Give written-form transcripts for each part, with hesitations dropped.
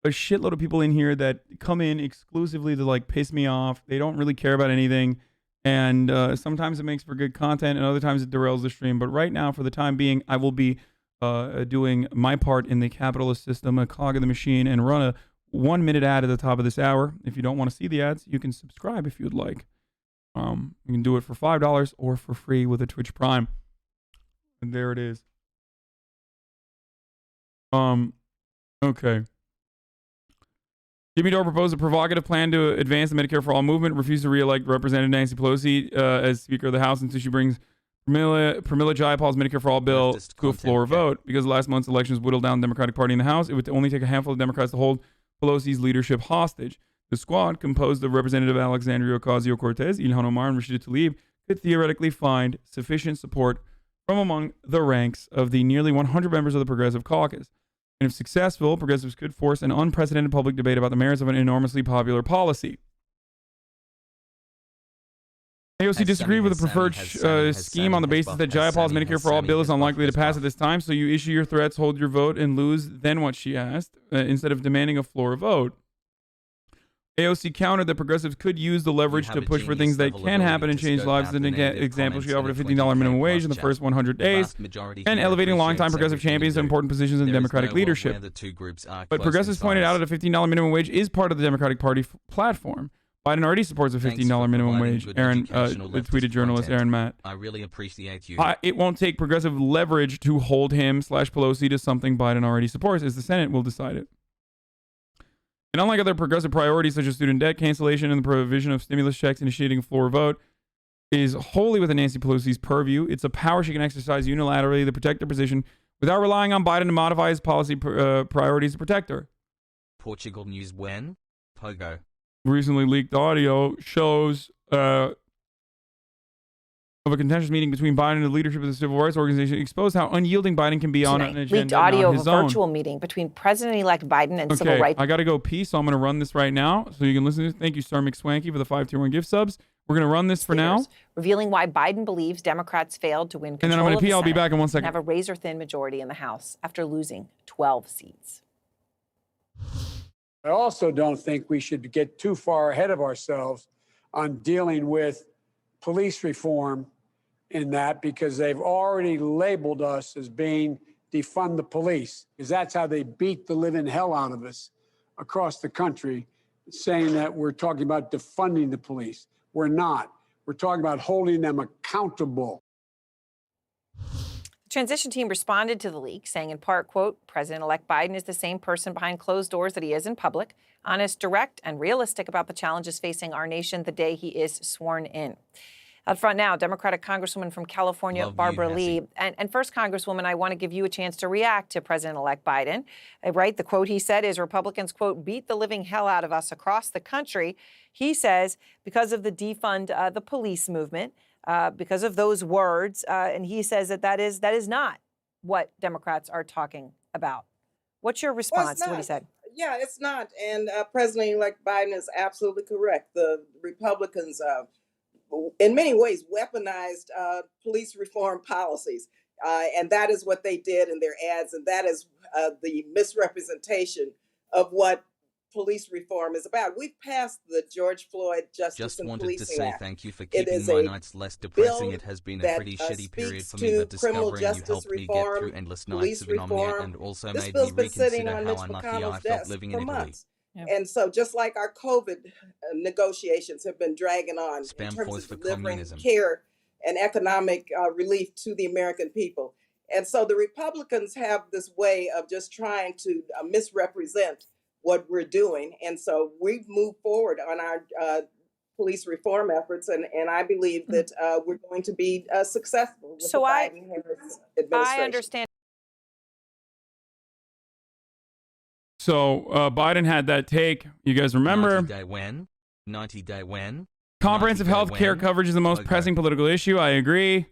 a shitload of people in here that come in exclusively to like piss me off. They don't really care about anything. And sometimes it makes for good content and other times it derails the stream. But right now, for the time being, I will be doing my part in the capitalist system, a cog of the machine, and run a 1 minute ad at the top of this hour. If you don't want to see the ads, you can subscribe if you'd like. You can do it for $5 or for free with a Twitch Prime. And there it is. Okay. Jimmy Dore proposed a provocative plan to advance the Medicare for All movement, refused to re-elect Representative Nancy Pelosi as Speaker of the House until she brings Pramila Jayapal's Medicare for All bill to a floor vote. Because last month's elections whittled down the Democratic Party in the House, it would only take a handful of Democrats to hold Pelosi's leadership hostage. The squad, composed of Representative Alexandria Ocasio-Cortez, Ilhan Omar, and Rashida Tlaib, could theoretically find sufficient support from among the ranks of the nearly 100 members of the Progressive Caucus. And if successful, progressives could force an unprecedented public debate about the merits of an enormously popular policy. AOC disagreed with the preferred scheme on the basis that Jayapal's Medicare for All bill is unlikely to pass at this time, so you issue your threats, hold your vote, and lose. Then what, she asked, instead of demanding a floor vote. AOC countered that progressives could use the leverage to push for things that can happen and change lives. An example, she offered a $15 minimum wage in the first 100 days and elevating longtime progressive champions to important positions in Democratic leadership. But progressives pointed out that a $15 minimum wage is part of the Democratic Party platform. Biden already supports a $15 minimum wage, Aaron, tweeted journalist Aaron Matt. I really appreciate you. It won't take progressive leverage to hold him/Pelosi to something Biden already supports, as the Senate will decide it. And unlike other progressive priorities such as student debt cancellation and the provision of stimulus checks, initiating a floor vote is wholly within Nancy Pelosi's purview. It's a power she can exercise unilaterally to protect her position without relying on Biden to modify his policy priorities to protect her. Portugal news when? Pogo. Recently leaked audio shows of a contentious meeting between Biden and the leadership of the civil rights organization exposed how unyielding Biden can be on an agenda. Leaked audio of a virtual meeting between President-elect Biden and civil rights. I got to go pee, so I'm going to run this right now so you can listen to this. Thank you, Star McSwanky, for the 5-tier-1 gift subs. We're going to run this for now. Revealing why Biden believes Democrats failed to win control and then I'm going to pee. I'll be back in 1 second. And have a razor-thin majority in the House after losing 12 seats. I also don't think we should get too far ahead of ourselves on dealing with police reform in that, because they've already labeled us as being defund the police, because that's how they beat the living hell out of us across the country, saying that we're talking about defunding the police. We're not. We're talking about holding them accountable. The transition team responded to the leak, saying in part, quote, President-elect Biden is the same person behind closed doors that he is in public, honest, direct, and realistic about the challenges facing our nation the day he is sworn in. Out front now, Democratic Congresswoman from California, Barbara Lee. And first, Congresswoman, I want to give you a chance to react to President-elect Biden. Right, the quote he said is Republicans, quote, beat the living hell out of us across the country. He says because of the defund the police movement, because of those words, and he says that is not what Democrats are talking about. What's your response to what he said? Yeah, it's not. And President-elect Biden is absolutely correct. The Republicans in many ways weaponized police reform policies. And that is what they did in their ads. And that is the misrepresentation of what police reform is about. We've passed the George Floyd Justice and Policing Act. Just wanted to say thank you for keeping my nights less depressing. It has been a pretty shitty period for me, but discovering you helped me get through endless nights of insomnia and also made me reconsider how unlucky I felt living in Italy. And so just like our COVID negotiations have been dragging on in terms of delivering care and economic relief to the American people. And so the Republicans have this way of just trying to misrepresent what we're doing. And so we've moved forward on our police reform efforts. And I believe that we're going to be successful with the Biden-Harris administration. I understand. So Biden had that take. You guys remember? 90 day when? Comprehensive health care coverage is the most pressing political issue. I agree.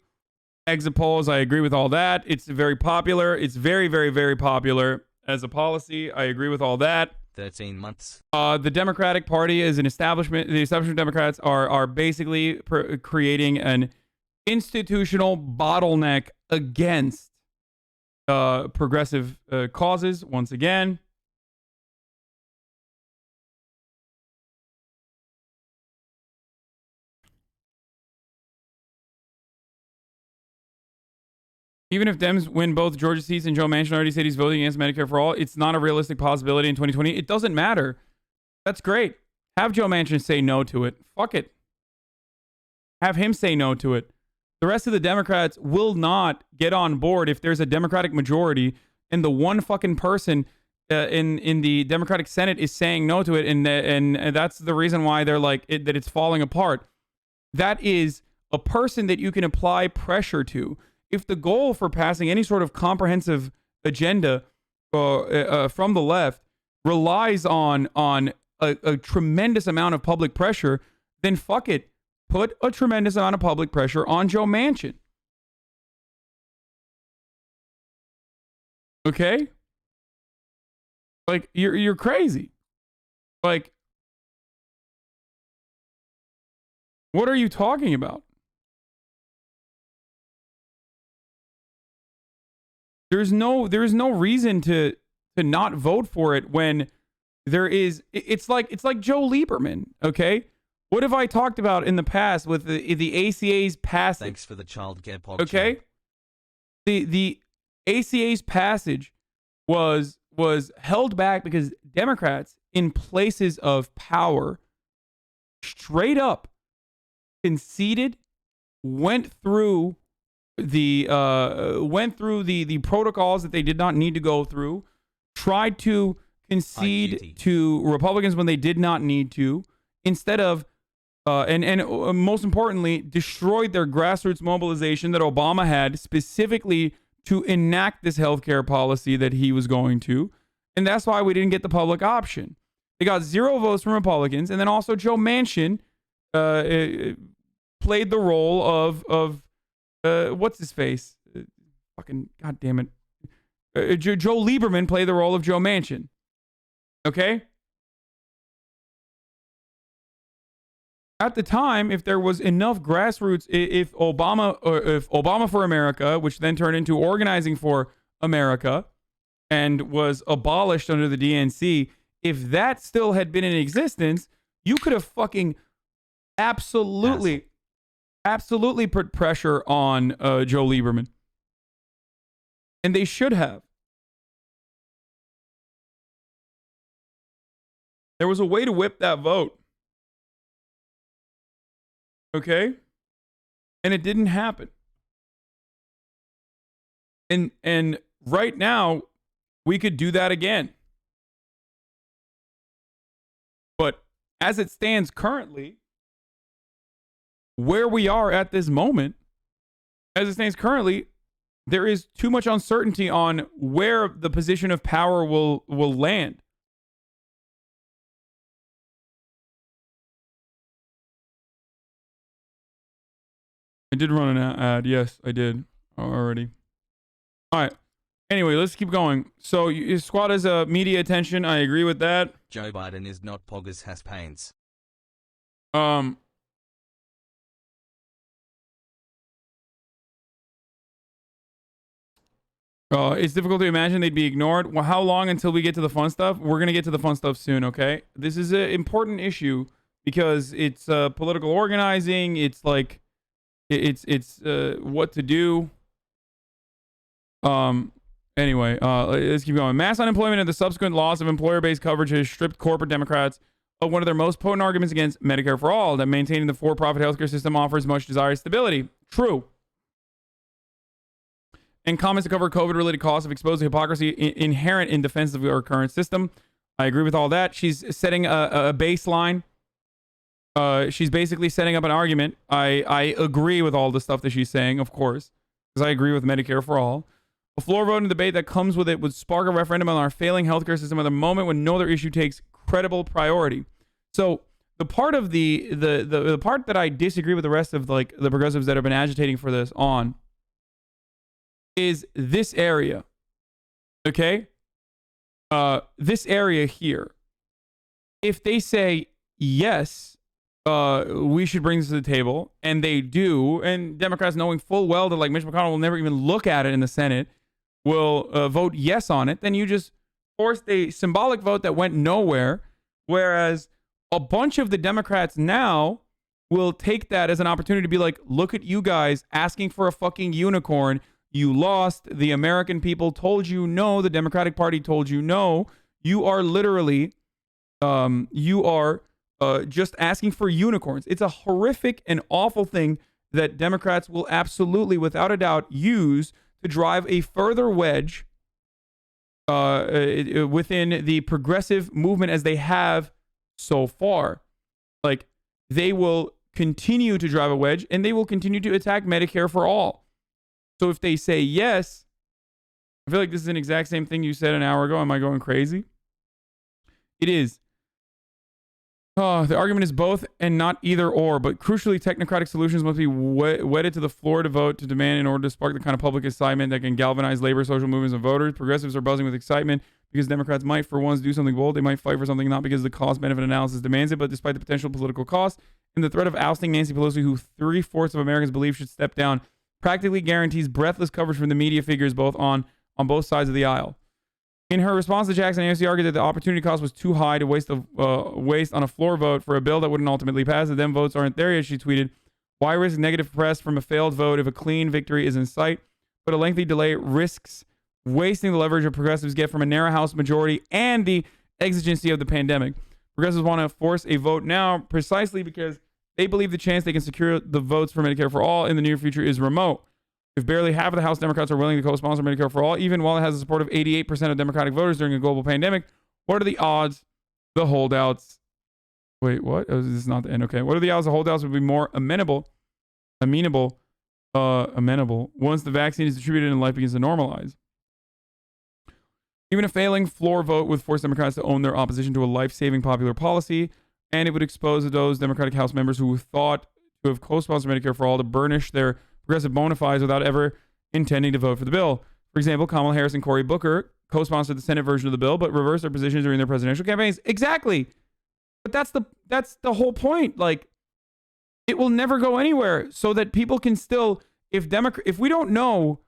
Exit polls, I agree with all that. It's very popular. It's very, very, very popular as a policy. I agree with all that. 13 months. The Democratic Party is an establishment. The establishment Democrats are basically creating an institutional bottleneck against progressive causes once again. Even if Dems win both Georgia seats and Joe Manchin already said he's voting against Medicare for all, it's not a realistic possibility in 2020. It doesn't matter. That's great. Have Joe Manchin say no to it. Fuck it. Have him say no to it. The rest of the Democrats will not get on board if there's a Democratic majority and the one fucking person in the Democratic Senate is saying no to it, and that's the reason why they're like that it's falling apart. That is a person that you can apply pressure to. If the goal for passing any sort of comprehensive agenda from the left relies on a tremendous amount of public pressure, then fuck it. Put a tremendous amount of public pressure on Joe Manchin. Okay? Like, you're crazy. Like, what are you talking about? There's no reason to not vote for it when there is. It's like Joe Lieberman, okay? What have I talked about in the past with the ACA's passage? Thanks for the childcare pop. Okay, the ACA's passage was held back because Democrats in places of power straight up conceded, went through the protocols that they did not need to go through, tried to concede to Republicans when they did not need to, instead of and most importantly, destroyed their grassroots mobilization that Obama had specifically to enact this healthcare policy that he was going to. And that's why we didn't get the public option. They got 0 votes from Republicans, and then also Joe Manchin played the role of what's his face? Fucking goddamn it. Joe Lieberman played the role of Joe Manchin. Okay? At the time, if there was enough grassroots, if Obama for America, which then turned into Organizing for America and was abolished under the DNC, if that still had been in existence, you could have fucking absolutely put pressure on Joe Lieberman. And they should have. There was a way to whip that vote. Okay? And it didn't happen. And right now, we could do that again. But as it stands currently, where we are at this moment, as it stands currently, there is too much uncertainty on where the position of power will land. I did run an ad. Yes, I did already. All right. Anyway, let's keep going. So, squad has media attention. I agree with that. Joe Biden is not Poggers has pains. It's difficult to imagine they'd be ignored. Well, how long until we get to the fun stuff? We're going to get to the fun stuff soon, okay? This is an important issue because it's political organizing. It's like, it's what to do. Anyway, let's keep going. Mass unemployment and the subsequent loss of employer-based coverage has stripped corporate Democrats of one of their most potent arguments against Medicare for All, that maintaining the for-profit healthcare system offers much desired stability. True. And comments to cover COVID-related costs of exposing hypocrisy inherent in defense of our current system. I agree with all that. She's setting a baseline. She's basically setting up an argument. I agree with all the stuff that she's saying, of course, because I agree with Medicare for All. A floor vote and debate that comes with it would spark a referendum on our failing healthcare system at a moment when no other issue takes credible priority. So the part of the part that I disagree with the rest of like the progressives that have been agitating for this on is this area. Okay? This area here. If they say yes, we should bring this to the table, and they do, and Democrats knowing full well that like Mitch McConnell will never even look at it in the Senate, will vote yes on it, then you just forced a symbolic vote that went nowhere, whereas a bunch of the Democrats now will take that as an opportunity to be like, look at you guys asking for a fucking unicorn. You lost. The American people told you no. The Democratic Party told you no. You are literally, just asking for unicorns. It's a horrific and awful thing that Democrats will absolutely, without a doubt, use to drive a further wedge within the progressive movement as they have so far. Like, they will continue to drive a wedge, and they will continue to attack Medicare for all. So if they say yes, I feel like this is an exact same thing you said an hour ago. Am I going crazy? It is. The argument is both and not either or, but crucially, technocratic solutions must be wedded to the floor to vote to demand in order to spark the kind of public excitement that can galvanize labor, social movements, and voters. Progressives are buzzing with excitement because Democrats might, for once, do something bold. They might fight for something not because the cost-benefit analysis demands it, but despite the potential political cost and the threat of ousting Nancy Pelosi, who 3/4 of Americans believe should step down, practically guarantees breathless coverage from the media figures on both sides of the aisle. In her response to Jackson, AOC argued that the opportunity cost was too high to waste on a floor vote for a bill that wouldn't ultimately pass. The Dem votes aren't there yet, she tweeted. Why risk negative press from a failed vote if a clean victory is in sight? But a lengthy delay risks wasting the leverage of progressives get from a narrow House majority and the exigency of the pandemic. Progressives want to force a vote now precisely because they believe the chance they can secure the votes for Medicare for all in the near future is remote. If barely half of the House Democrats are willing to co-sponsor Medicare for all, even while it has the support of 88% of Democratic voters during a global pandemic, what are the odds the holdouts... Wait, what? Oh, this is not the end. Okay. What are the odds the holdouts would be more amenable once the vaccine is distributed and life begins to normalize? Even a failing floor vote would force Democrats to own their opposition to a life-saving popular policy, and it would expose those Democratic House members who thought to have co-sponsored Medicare for all to burnish their progressive bona fides without ever intending to vote for the bill. For example, Kamala Harris and Cory Booker co-sponsored the Senate version of the bill, but reversed their positions during their presidential campaigns. Exactly. But that's the whole point. Like, it will never go anywhere so that people can still, if we don't know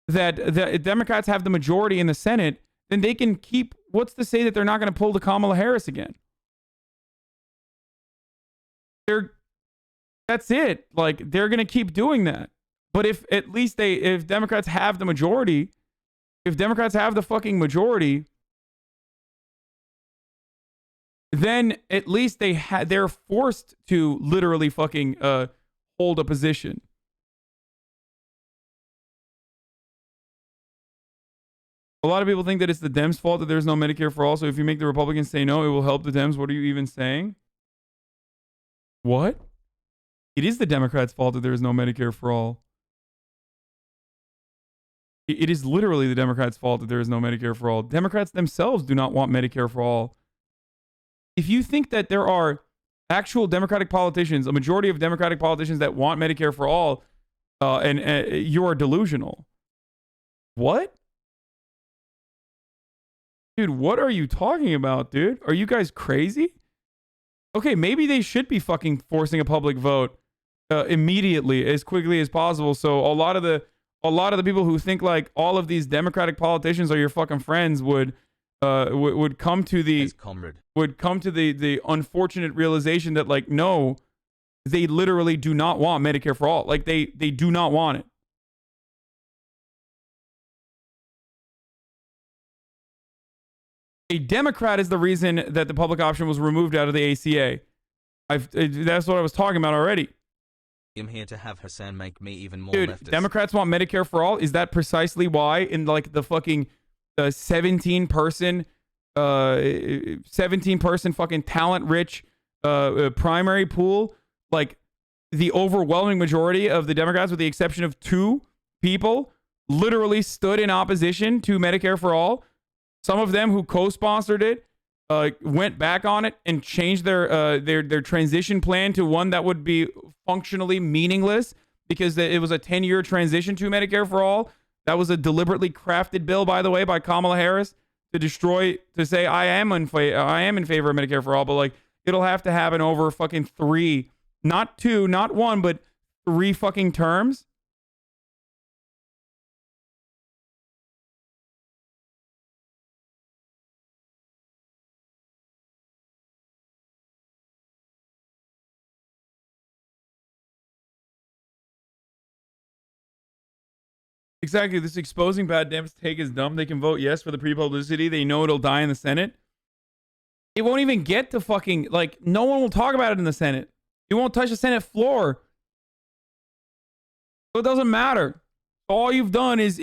that the Democrats have the majority in the Senate, then they can keep, what's to say that they're not going to pull the Kamala Harris again? That's it. Like, they're going to keep doing that. But if at least if Democrats have the majority, if Democrats have the fucking majority, then at least they're forced to literally fucking hold a position. A lot of people think that it's the Dems' fault that there's no Medicare for all. So if you make the Republicans say no, it will help the Dems. What are you even saying? What? It is the Democrats' fault that there is no Medicare for all. It is literally the Democrats' fault that there is no Medicare for all. Democrats themselves do not want Medicare for all. If you think that there are actual Democratic politicians, a majority of Democratic politicians that want Medicare for all, and you are delusional. What? Dude, what are you talking about, dude? Are you guys crazy? Okay, maybe they should be fucking forcing a public vote immediately, as quickly as possible. So a lot of the people who think like all of these Democratic politicians are your fucking friends would come to the unfortunate realization that, like, no, they literally do not want Medicare for all. Like, they do not want it. A Democrat is the reason that the public option was removed out of the ACA. That's what I was talking about already. I'm here to have Hassan make me even more Dude, leftist. Democrats want Medicare for all? Is that precisely why in like the fucking 17 person fucking talent rich primary pool, like the overwhelming majority of the Democrats, with the exception of 2 people, literally stood in opposition to Medicare for all? Some of them who co-sponsored it went back on it and changed their transition plan to one that would be functionally meaningless because it was a 10-year transition to Medicare for all. That was a deliberately crafted bill, by the way, by Kamala Harris to say I am in favor of Medicare for all, but like it'll have to happen over fucking 3, not 2, not 1, but 3 fucking terms. Exactly. This exposing bad Dems take is dumb. They can vote yes for the pre-publicity. They know it'll die in the Senate. It won't even get to fucking, like, no one will talk about it in the Senate. It won't touch the Senate floor. So it doesn't matter. All you've done is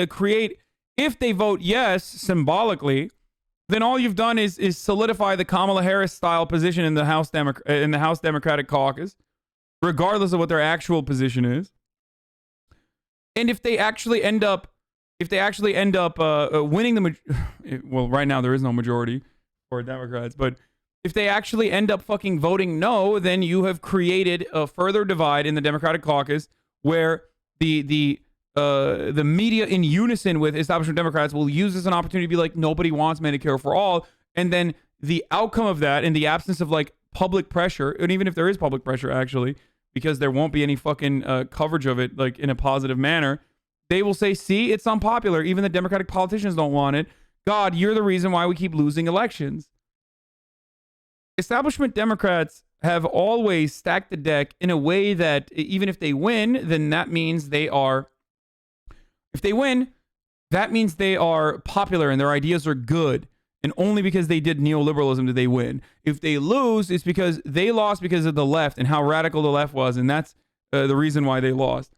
create, if they vote yes, symbolically, then all you've done is solidify the Kamala Harris style position in the House Democratic caucus, regardless of what their actual position is. And if they actually end up winning the well, right now there is no majority for Democrats, but if they actually end up fucking voting no, then you have created a further divide in the Democratic caucus where the media in unison with establishment Democrats will use this as an opportunity to be like, nobody wants Medicare for all. And then the outcome of that, in the absence of like public pressure, and even if there is public pressure actually, because there won't be any fucking coverage of it like in a positive manner, they will say, see, it's unpopular. Even the Democratic politicians don't want it. God, you're the reason why we keep losing elections. Establishment Democrats have always stacked the deck in a way that even if they win, then that means they are, if they win, that means they are popular and their ideas are good. And only because they did neoliberalism did they win. If they lose, it's because they lost because of the left and how radical the left was. And that's the reason why they lost.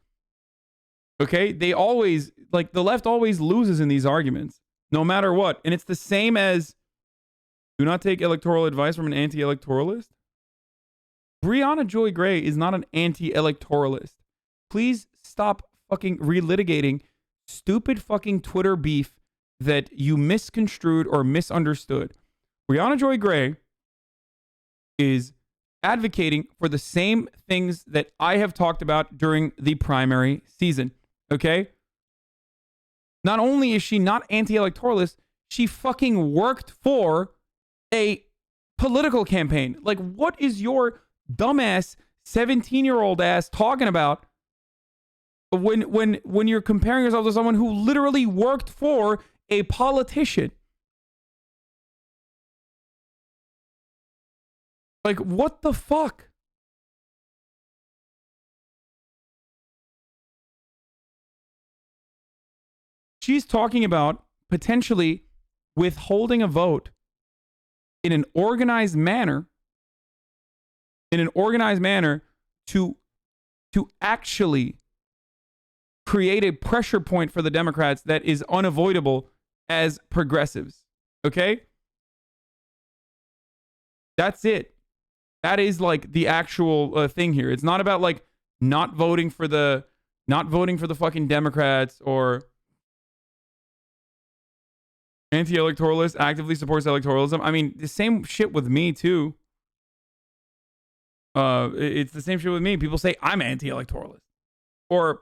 Okay? They always, like, the left always loses in these arguments, no matter what. And it's the same as, do not take electoral advice from an anti-electoralist. Brianna Joy Gray is not an anti-electoralist. Please stop fucking relitigating stupid fucking Twitter beef that you misconstrued or misunderstood. Brianna Joy Gray is advocating for the same things that I have talked about during the primary season. Okay? Not only is she not anti-electoralist, she fucking worked for a political campaign. Like, what is your dumbass 17-year-old ass talking about when you're comparing yourself to someone who literally worked for a politician? Like, what the fuck? She's talking about potentially withholding a vote in an organized manner, to actually create a pressure point for the Democrats that is unavoidable as progressives. Okay? That's it. That is like the actual thing here. It's not about like not voting for the fucking Democrats or anti-electoralist actively supports electoralism. I mean, the same shit with me too. It's the same shit with me. People say I'm anti-electoralist. Or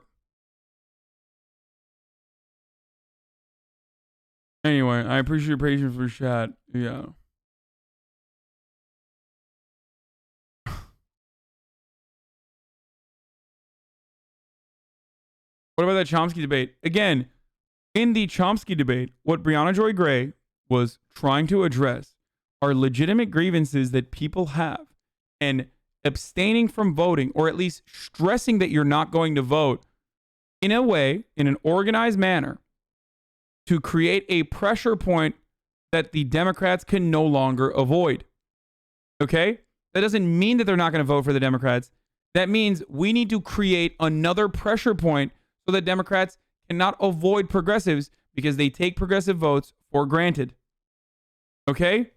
anyway, I appreciate your patience for chat. Yeah. What about that Chomsky debate? Again, in the Chomsky debate, what Brianna Joy Gray was trying to address are legitimate grievances that people have, and abstaining from voting, or at least stressing that you're not going to vote in a way, in an organized manner, to create a pressure point that the Democrats can no longer avoid. Okay? That doesn't mean that they're not going to vote for the Democrats. That means we need to create another pressure point so that Democrats cannot avoid progressives because they take progressive votes for granted. Okay?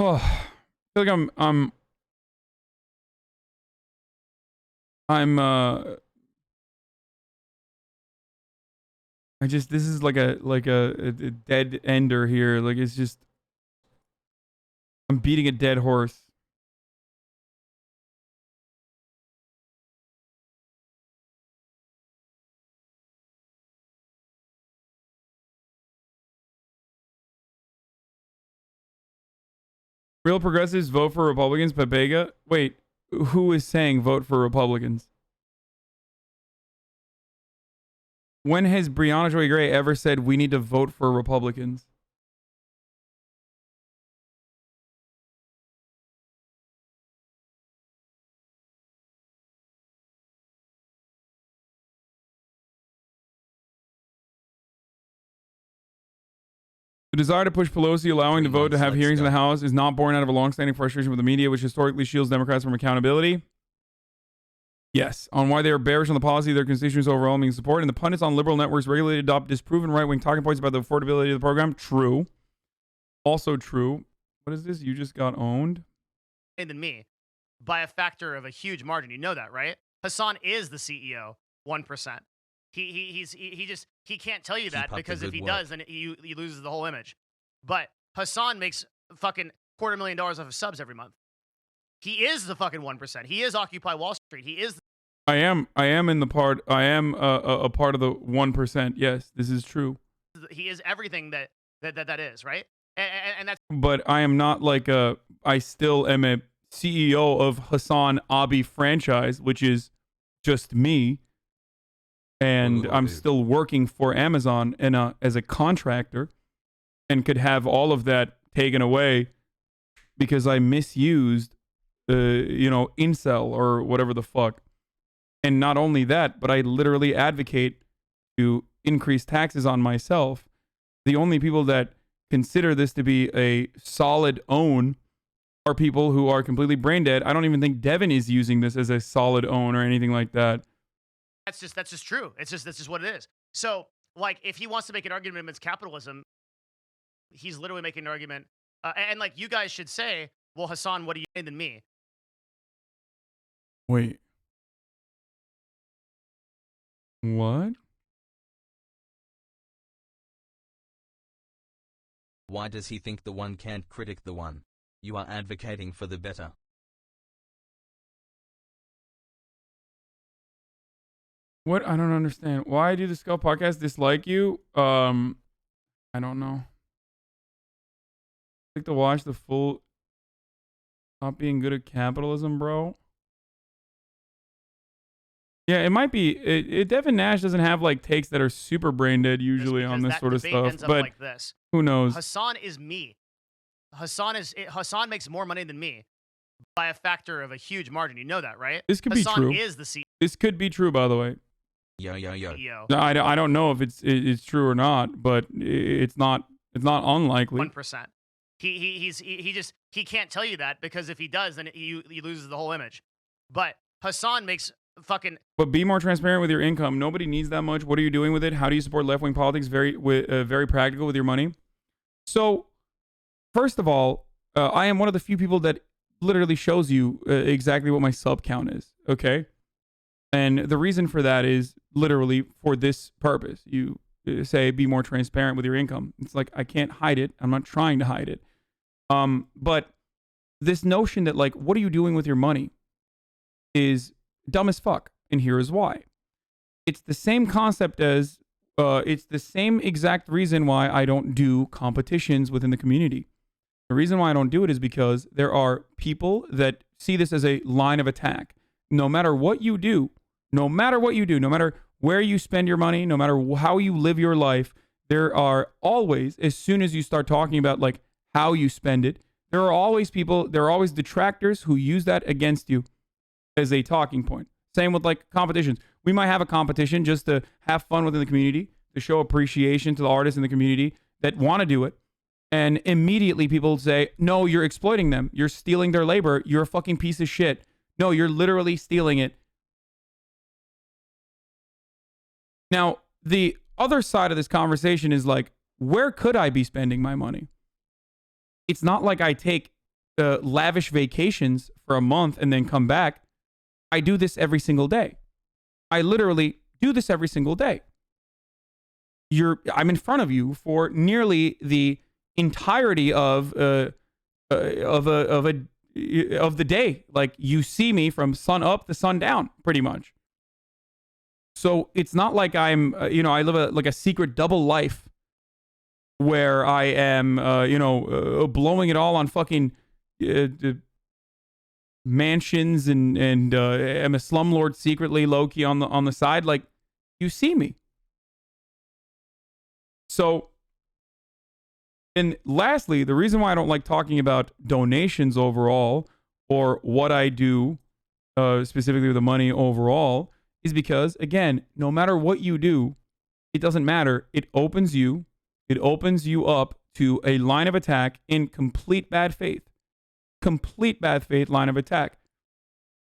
Oh, I feel like this is like a dead ender here. Like, it's just, I'm beating a dead horse. Real progressives vote for Republicans. Pepega. Wait, who is saying vote for Republicans? When has Brianna Joy Gray ever said we need to vote for Republicans? The desire to push Pelosi allowing the vote to have hearings in the House is not born out of a long-standing frustration with the media, which historically shields Democrats from accountability. Yes, on why they are bearish on the policy their constituents overwhelming support, and the pundits on liberal networks regularly adopt disproven right-wing talking points about the affordability of the program. True. Also true. What is this? You just got owned? Than me by a factor of a huge margin. You know that, right? Hassan is the CEO, 1%. He can't tell you that because if he does, then he loses the whole image. But Hassan makes fucking $250,000 off of subs every month. He is the fucking 1%. He is Occupy Wall Street. He is. I am in the part. I am a part of the 1%. Yes, this is true. He is everything that is, right? And that's. But I am not like a. I still am a CEO of Hasanabi franchise, which is just me. And I'm still working for Amazon as a contractor, and could have all of that taken away because I misused, incel or whatever the fuck. And not only that, but I literally advocate to increase taxes on myself. The only people that consider this to be a solid own are people who are completely brain dead. I don't even think Devin is using this as a solid own or anything like that. That's just true. That's just what it is. So, like, if he wants to make an argument against capitalism, he's literally making an argument. And like, you guys should say, well, Hassan, what do you say than me? Wait. What? Why does he think the one can't critic the one? You are advocating for the better. What? I don't understand. Why do the Skull Podcast dislike you? I don't know. Like to watch the full. Not being good at capitalism, bro. Yeah, it might be. Devin Nash doesn't have like takes that are super brain dead usually on this sort of stuff, but like this. Who knows? Hassan is me. Hassan makes more money than me by a factor of a huge margin. You know that, right? This could Hassan be true. Is the CEO. This could be true, by the way. Yo. No, I don't know if it's true or not, but it's not unlikely. 1%. He can't tell you that because if he does, then he loses the whole image. But Hassan makes fucking. But be more transparent with your income. Nobody needs that much. What are you doing with it? How do you support left wing politics? Very practical with your money. So, first of all, I am one of the few people that literally shows you exactly what my sub count is. Okay. And the reason for that is literally for this purpose. You say be more transparent with your income. It's like I can't hide it. I'm not trying to hide it. But this notion that like, what are you doing with your money is dumb as fuck. And here is why. It's the same concept as, it's the same exact reason why I don't do competitions within the community. The reason why I don't do it is because there are people that see this as a line of attack. No matter what you do, no matter where you spend your money, no matter how you live your life, there are always, as soon as you start talking about like how you spend it, there are always detractors who use that against you as a talking point. Same with like competitions. We might have a competition just to have fun within the community, to show appreciation to the artists in the community that want to do it. And immediately people say, no, you're exploiting them. You're stealing their labor. You're a fucking piece of shit. No, you're literally stealing it. Now, the other side of this conversation is like, where could I be spending my money? It's not like I take lavish vacations for a month and then come back. I do this every single day. I literally do this every single day. I'm in front of you for nearly the entirety of the day. Like you see me from sun up to sun down, pretty much. So it's not like I'm, I live a secret double life where I am, blowing it all on fucking mansions and am a slumlord secretly, low-key on the side. Like, you see me. So, and lastly, the reason why I don't like talking about donations overall or what I do specifically with the money overall is because, again, no matter what you do, it doesn't matter. It opens you up to a line of attack in complete bad faith. Complete bad faith line of attack.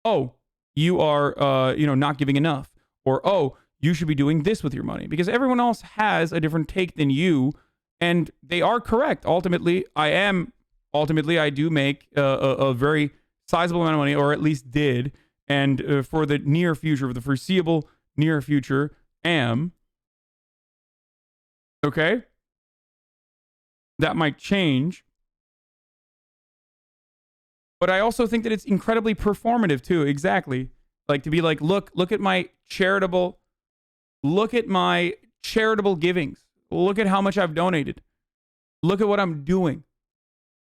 Oh, you are, not giving enough. Or, oh, you should be doing this with your money. Because everyone else has a different take than you. And they are correct. Ultimately, I do make a very sizable amount of money, or at least did. And for the near future, for the foreseeable near future, am. Okay? That might change. But I also think that it's incredibly performative too. Exactly. Like to be like, look at my charitable givings. Look at how much I've donated. Look at what I'm doing.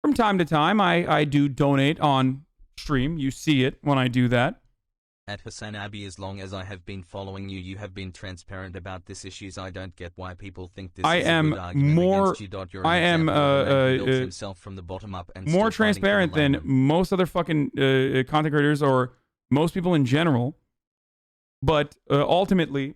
From time to time, I do donate on stream. You see it when I do that. At Hasanabi, as long as I have been following you, you have been transparent about this issues. I don't get why people think this is a good argument against you. You're an built himself from the bottom up and more transparent than most other fucking content creators or most people in general. But ultimately,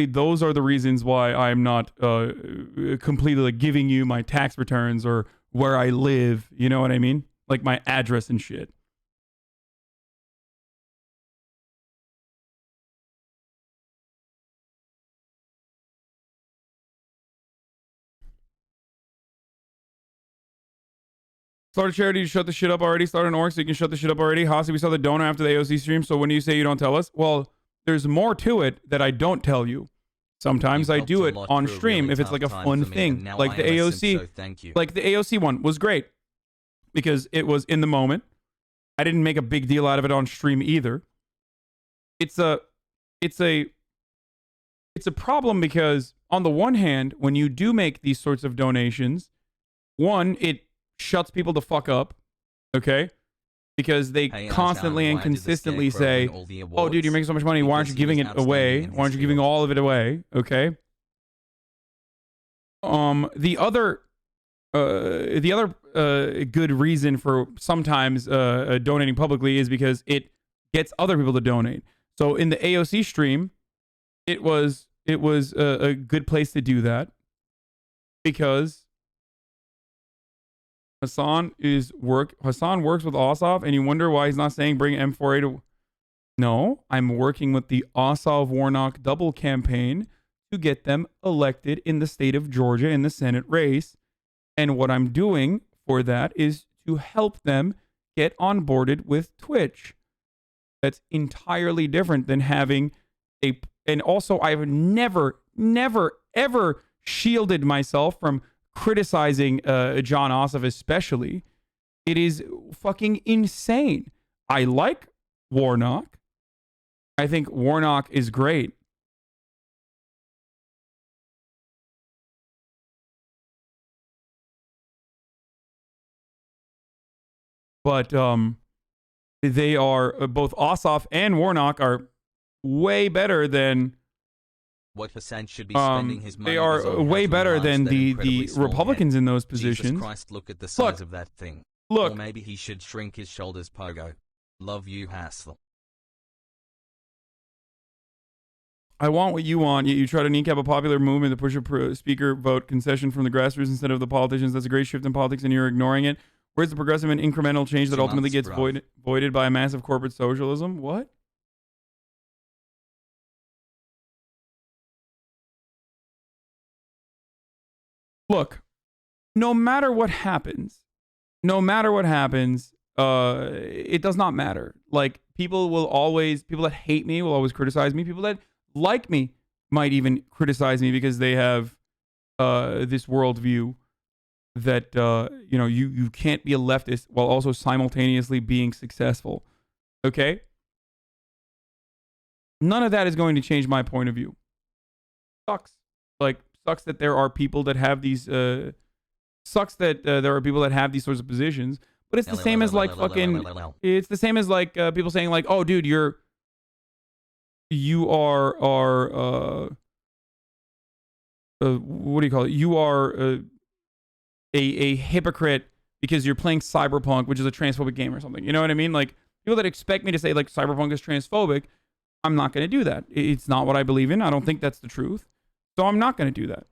those are the reasons why I'm not completely like giving you my tax returns or where I live. You know what I mean? Like my address and shit. Start a charity to shut the shit up already. Start an org so you can shut the shit up already. Hossie, we saw the donor after the AOC stream, so when do you say you don't tell us? Well, there's more to it that I don't tell you. Sometimes I do it on stream if it's like a fun thing. Like the AOC, like the AOC one was great because it was in the moment. I didn't make a big deal out of it on stream either. It's a problem because on the one hand, when you do make these sorts of donations, one, it shuts people the fuck up, okay? Because they constantly and consistently say, oh, dude, you're making so much money. Why aren't you giving it away? Why aren't you giving all of it away? Okay. The other good reason for sometimes donating publicly is because it gets other people to donate. So in the AOC stream, it was a good place to do that because Hassan works with Ossoff, and you wonder why he's not saying bring M4A to... No, I'm working with the Ossoff-Warnock double campaign to get them elected in the state of Georgia in the Senate race. And what I'm doing for that is to help them get onboarded with Twitch. That's entirely different than having a... And also, I've never, ever shielded myself from criticizing John Ossoff especially. It is fucking insane. I like Warnock. I think Warnock is great. But they are both Ossoff and Warnock are way better than what Hassan should be spending his money. They are way better than the Republicans in those positions. Jesus Christ, look at the size of that thing. Look. Or maybe he should shrink his shoulders, Pogo. Love you, Hassel. I want what you want, yet you try to kneecap a popular movement to push a speaker vote concession from the grassroots instead of the politicians. That's a great shift in politics, and you're ignoring it. Where's the progressive and incremental change that ultimately gets voided by a massive corporate socialism? What? Look, no matter what happens, it does not matter. Like, people that hate me will always criticize me. People that like me might even criticize me because they have this worldview that, you can't be a leftist while also simultaneously being successful. Okay? None of that is going to change my point of view. Sucks. Like, sucks that there are people that have these, sucks that there are people that have these sorts of positions. But it's the same as like fucking, it's the same as like people saying like, oh, dude, you are what do you call it? You are a hypocrite because you're playing Cyberpunk, which is a transphobic game or something. You know what I mean? Like, people that expect me to say like Cyberpunk is transphobic, I'm not going to do that. It's not what I believe in. I don't think that's the truth. So I'm not going to do that.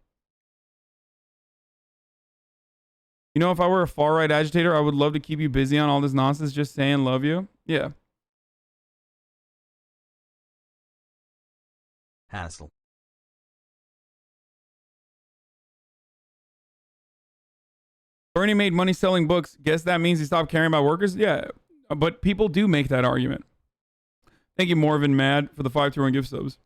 You know, if I were a far-right agitator, I would love to keep you busy on all this nonsense, just saying love you. Yeah. Hassle. Bernie made money selling books. Guess that means he stopped caring about workers? Yeah, but people do make that argument. Thank you, Morvin Mad, for the 521 gift subs.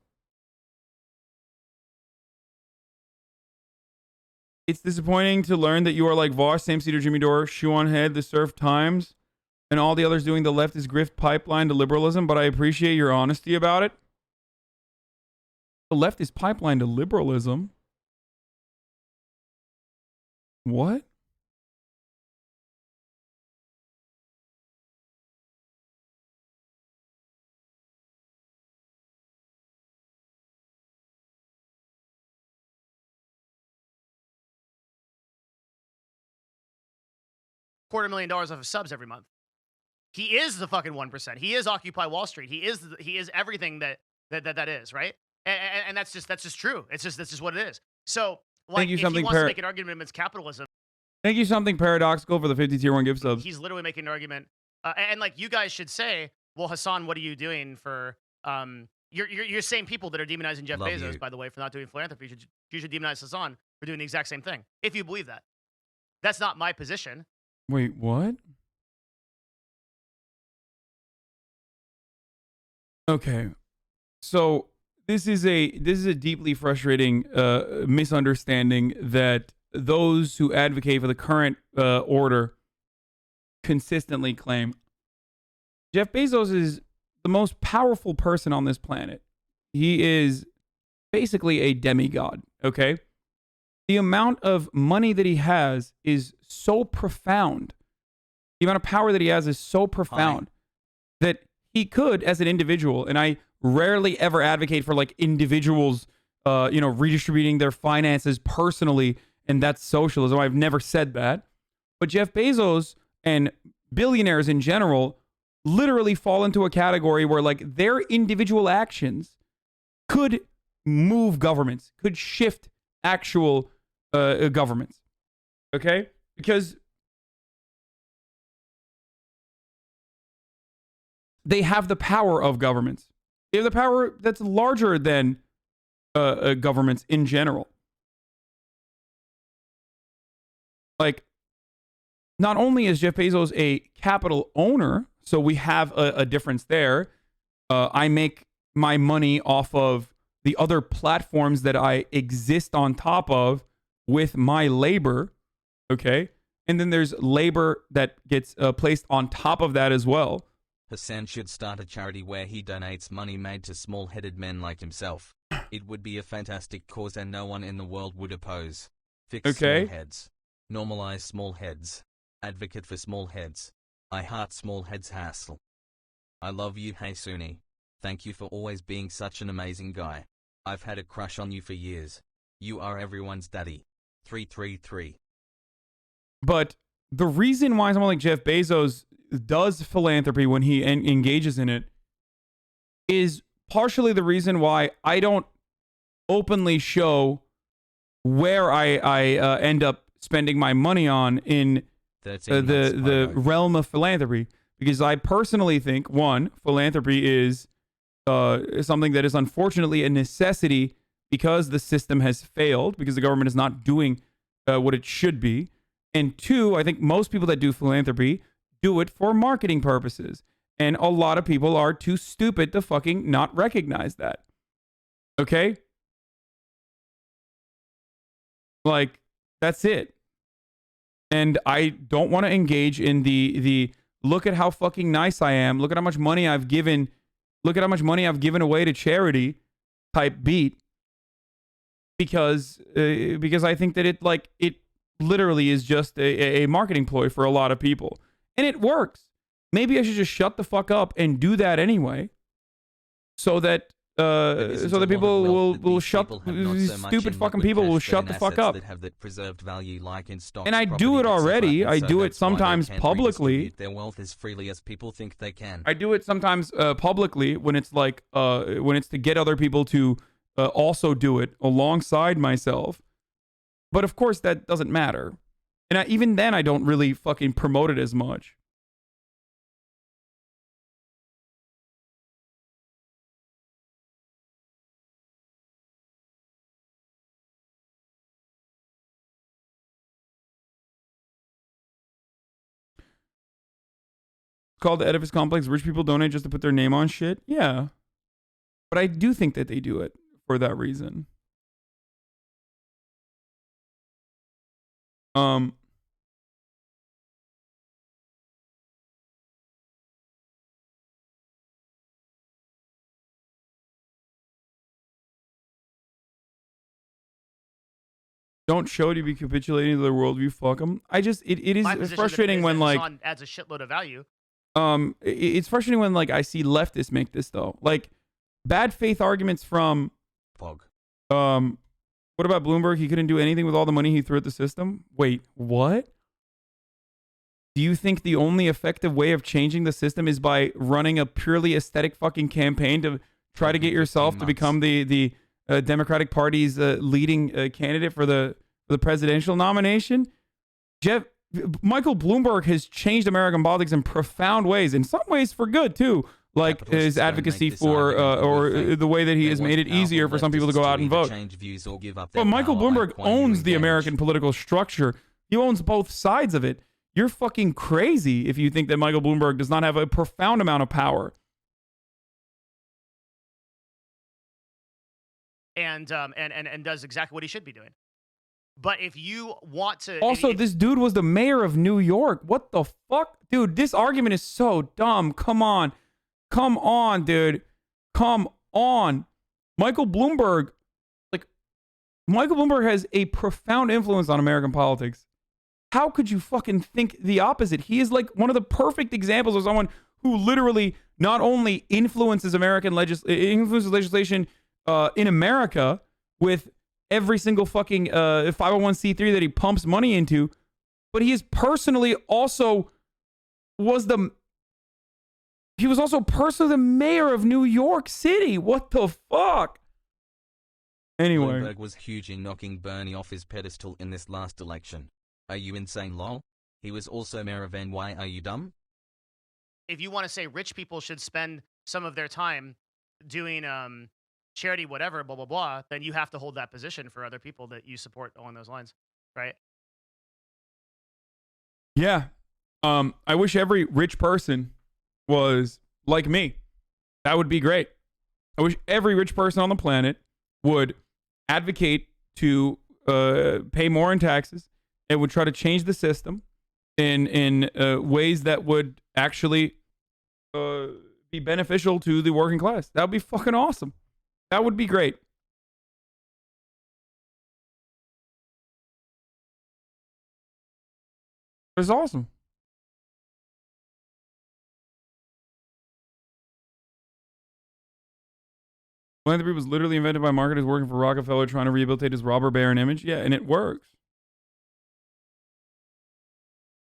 It's disappointing to learn that you are like Vosh, Sam Cedar, Jimmy Dore, Shoe on Head, The Surf Times, and all the others doing the leftist grift pipeline to liberalism, but I appreciate your honesty about it. The leftist pipeline to liberalism? What? $250,000 off of subs every month. He is the fucking 1%. He is Occupy Wall Street. He is everything that is, right? And that's just true. That's just what it is. So like, if he wants to make an argument against capitalism, thank you, something paradoxical, for the 50 tier 1 gift subs. He's literally making an argument, and like, you guys should say, well, Hassan, what are you doing for you're same people that are demonizing Jeff Bezos, by the way, for not doing philanthropy. You should demonize Hassan for doing the exact same thing, if you believe that. That's not my position. Wait, what? Okay, so this is a deeply frustrating misunderstanding that those who advocate for the current order consistently claim. Jeff Bezos is the most powerful person on this planet. He is basically a demigod, okay? The amount of money that he has is so profound. The amount of power that he has is so profound that he could, as an individual, and I rarely ever advocate for like individuals, redistributing their finances personally, and that's socialism. I've never said that. But Jeff Bezos and billionaires in general literally fall into a category where like their individual actions could move governments, could shift actual governments. Okay? Because they have the power of governments. They have the power that's larger than governments in general. Like, not only is Jeff Bezos a capital owner, so we have a difference there. I make my money off of the other platforms that I exist on top of with my labor, okay? And then there's labor that gets placed on top of that as well. Hassan should start a charity where he donates money made to small-headed men like himself. It would be a fantastic cause and no one in the world would oppose. Fix small heads. Normalize small heads. Advocate for small heads. I heart small heads hassle. I love you, Hey Suni. Thank you for always being such an amazing guy. I've had a crush on you for years. You are everyone's daddy. 333. But the reason why someone like Jeff Bezos does philanthropy when he engages in it is partially the reason why I don't openly show where I end up spending my money on in the realm of philanthropy, because I personally think, one, philanthropy is something that is unfortunately a necessity because the system has failed, because the government is not doing what it should be. And two, I think most people that do philanthropy do it for marketing purposes. And a lot of people are too stupid to fucking not recognize that. Okay? Like, that's it. And I don't want to engage in the look at how fucking nice I am, look at how much money I've given, look at how much money I've given away to charity type beat. because I think that it literally is just a marketing ploy for a lot of people, and it works. Maybe I should just shut the fuck up and do that anyway, so that people will shut stupid fucking people will shut the fuck up. That preserved value, like in stocks, and I do it already. I do it sometimes publicly. Their wealth as freely as people think they can. I do it sometimes publicly when it's when it's to get other people to also do it alongside myself. But of course that doesn't matter. And even then I don't really fucking promote it as much. Called the Edifice Complex. Rich people donate just to put their name on shit. Yeah. But I do think that they do it for that reason. Don't show it to be capitulating to their worldview. Fuck them. It is frustrating when like adds a shitload of value. It's frustrating when like I see leftists make this though. Like bad faith arguments from Pog. What about Bloomberg? He couldn't do anything with all the money he threw at the system. Wait, what? Do you think the only effective way of changing the system is by running a purely aesthetic fucking campaign to try to get yourself to become the Democratic Party's leading candidate for the presidential nomination? Michael Bloomberg has changed American politics in profound ways, in some ways for good too, like his advocacy for or the way that he has made it easier for some people to go out and vote. But Michael Bloomberg owns the American political structure. He owns both sides of it. You're fucking crazy if you think that Michael Bloomberg does not have a profound amount of power. And does exactly what he should be doing. But if you want to... Also, this dude was the mayor of New York. What the fuck? Dude, this argument is so dumb. Come on. Come on, dude. Come on. Michael Bloomberg has a profound influence on American politics. How could you fucking think the opposite? He is like one of the perfect examples of someone who literally not only influences legislation in America with every single fucking 501c3 that he pumps money into, but he is personally also personally the mayor of New York City. What the fuck? Anyway. Bloomberg was huge in knocking Bernie off his pedestal in this last election. Are you insane, lol? He was also mayor of NY. Are you dumb? If you want to say rich people should spend some of their time doing charity, whatever, blah, blah, blah, then you have to hold that position for other people that you support along those lines, right? Yeah. I wish every rich person was like me. That would be great. I wish every rich person on the planet would advocate to pay more in taxes and would try to change the system in ways that would actually be beneficial to the working class. That would be fucking awesome. That would be great. It's awesome. Philanthropy was literally invented by marketers working for Rockefeller trying to rehabilitate his robber baron image. Yeah, and it works.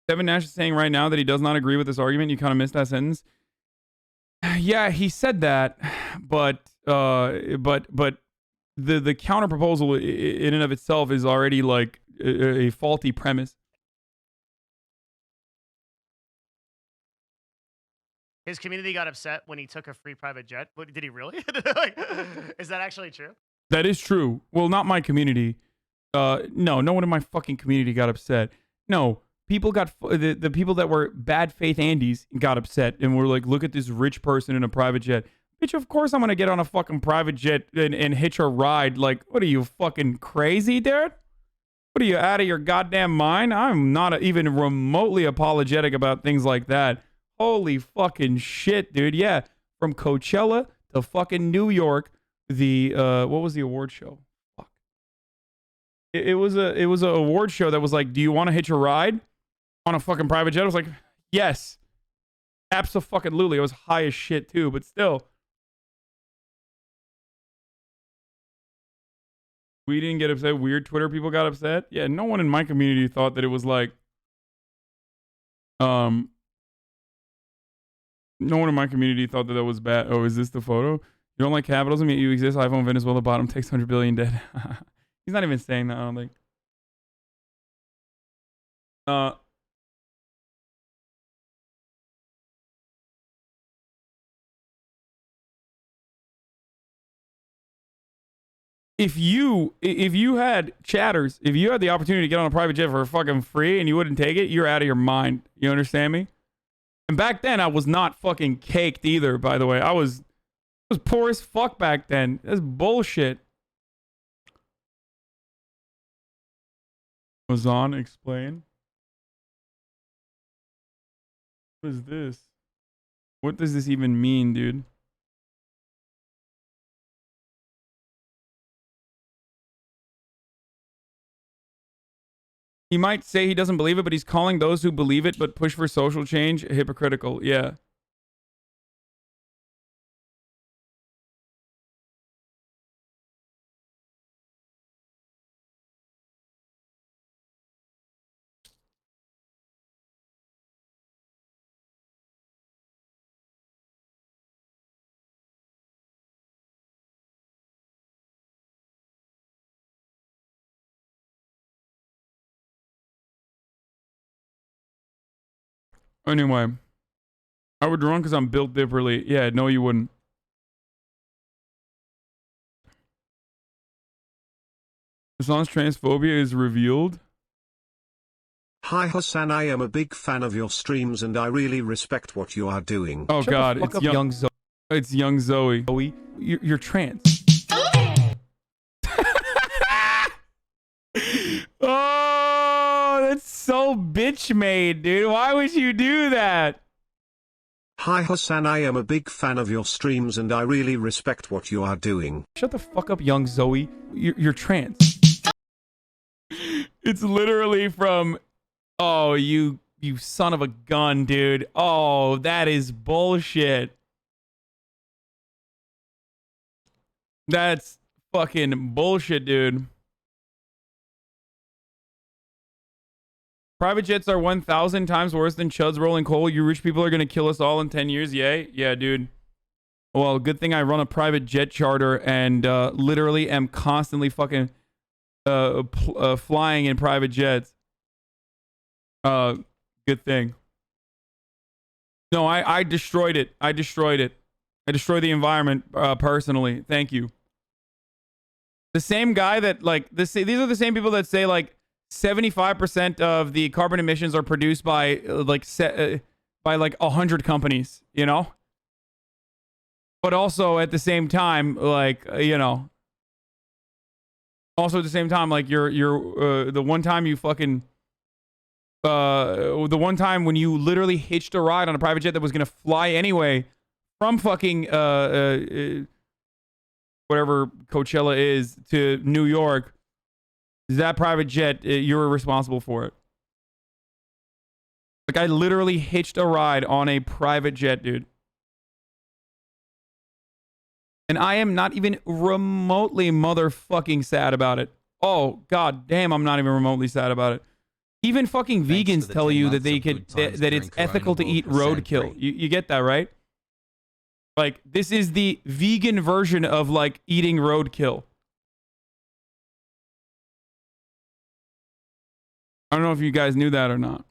Kevin Nash is saying right now that he does not agree with this argument. You kind of missed that sentence. Yeah, he said that, but the counter proposal in and of itself is already like a faulty premise. His community got upset when he took a free private jet. What, did he really? Is that actually true? That is true. Well, not my community. No one in my fucking community got upset. No, people got the people that were bad faith Andes got upset and were like, look at this rich person in a private jet. Bitch, of course I'm gonna get on a fucking private jet and hitch a ride. Like, what are you, fucking crazy, dude? What are you, out of your goddamn mind? I'm not even remotely apologetic about things like that. Holy fucking shit, dude. Yeah, from Coachella to fucking New York, the what was the award show? Fuck. It was a award show that was like, do you want to hitch a ride on a fucking private jet? I was like, yes, absolutely. I was high as shit too, but still. We didn't get upset. Weird Twitter people got upset. Yeah, no one in my community thought that it was like, no one in my community thought that was bad. Oh, is this the photo? You don't like capitalism, yet you exist. iPhone Venezuela bottom takes 100 billion dead. He's not even saying that, I don't think. If you had chatters, if you had the opportunity to get on a private jet for fucking free and you wouldn't take it, you're out of your mind. You understand me? And back then, I was not fucking caked either, by the way. I was poor as fuck back then. That's bullshit. Azan, explain. What is this? What does this even mean, dude? He might say he doesn't believe it, but he's calling those who believe it but push for social change hypocritical. Yeah. Anyway, I would run because I'm built differently. Yeah, no, you wouldn't. Hassan's transphobia is revealed. Hi Hassan, I am a big fan of your streams and I really respect what you are doing. Oh Shut God, the fuck it's up, young Zoe. It's young Zoe. Zoe, you're trans. Oh, that's so bitch made, dude. Why would you do that? Hi Hassan, I am a big fan of your streams and I really respect what you are doing. Shut the fuck up, young Zoe. You're trans. It's literally from, oh, you son of a gun, dude. Oh, that is bullshit. That's fucking bullshit, dude. Private jets are 1,000 times worse than chuds rolling coal. You rich people are going to kill us all in 10 years. Yay? Yeah, dude. Well, good thing I run a private jet charter and literally am constantly fucking flying in private jets. Good thing. No, I destroyed it. I destroyed it. I destroyed the environment personally. Thank you. The same guy that, like, these are the same people that say, like, 75% of the carbon emissions are produced by like 100 companies, you know? But also at the same time, like, you know, also at the same time, like you're the one time you fucking the one time when you literally hitched a ride on a private jet that was going to fly anyway from fucking whatever Coachella is to New York. That private jet, you're responsible for it. Like, I literally hitched a ride on a private jet, dude. And I am not even remotely motherfucking sad about it. Oh, god damn, I'm not even remotely sad about it. Even fucking vegans tell you that they could, that it's ethical to eat roadkill. You get that, right? Like, this is the vegan version of, like, eating roadkill. I don't know if you guys knew that or not.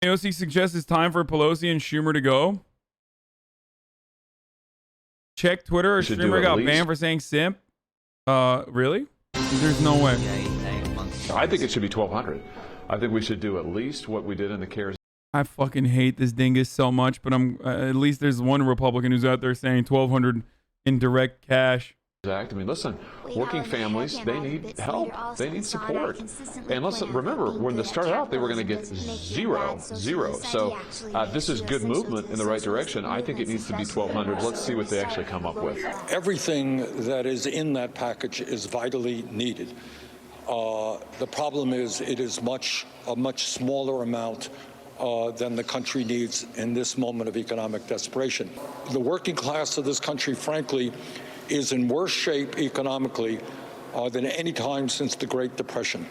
AOC suggests it's time for Pelosi and Schumer to go. Check Twitter. Streamer got banned for saying simp. Really? There's no way. I think it should be 1,200. I think we should do at least what we did in the CARES. I fucking hate this dingus so much, but at least there's one Republican who's out there saying 1,200 in direct cash. Act. I mean, listen, working families, they need help. They need support. And let's remember, when they started out, they were going to get zero. So this is good movement in the right direction. I think it needs to be 1,200. Let's see what they actually come up with. Everything that is in that package is vitally needed. The problem is it is a much smaller amount than the country needs in this moment of economic desperation. The working class of this country, frankly, is in worse shape economically than any time since the Great Depression.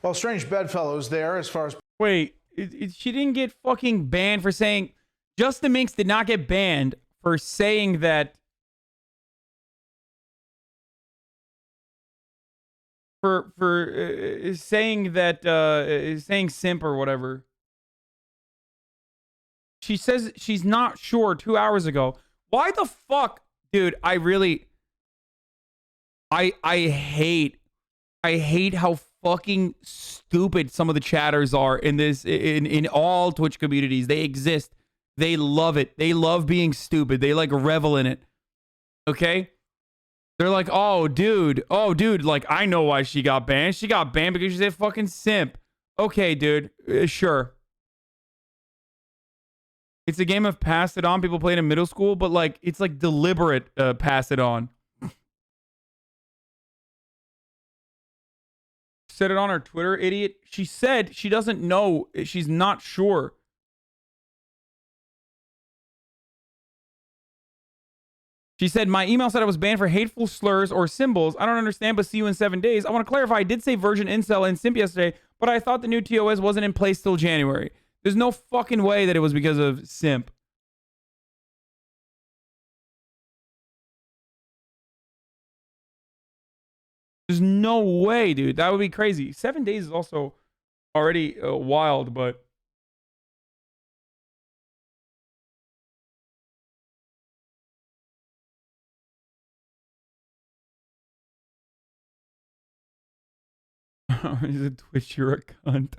Well, strange bedfellows there as far as... Wait, she didn't get fucking banned for saying... Justin Minks did not get banned for saying that... For saying that... saying simp or whatever. She says she's not sure 2 hours ago. Why the fuck, dude? I hate how fucking stupid some of the chatters are in all Twitch communities. They exist. They love it. They love being stupid. They like revel in it. Okay? They're like, oh dude, like I know why she got banned. She got banned because she's a fucking simp. Okay, dude, sure. It's a game of pass it on. People play it in middle school, but like it's like deliberate pass it on. Said it on her Twitter, idiot. She said she doesn't know. She's not sure. She said, my email said I was banned for hateful slurs or symbols. I don't understand, but see you in 7 days. I want to clarify. I did say virgin incel and simp yesterday, but I thought the new TOS wasn't in place till January. There's no fucking way that it was because of simp. There's no way, dude. That would be crazy. 7 days is also already wild, but... He's a Twitch, you're a cunt.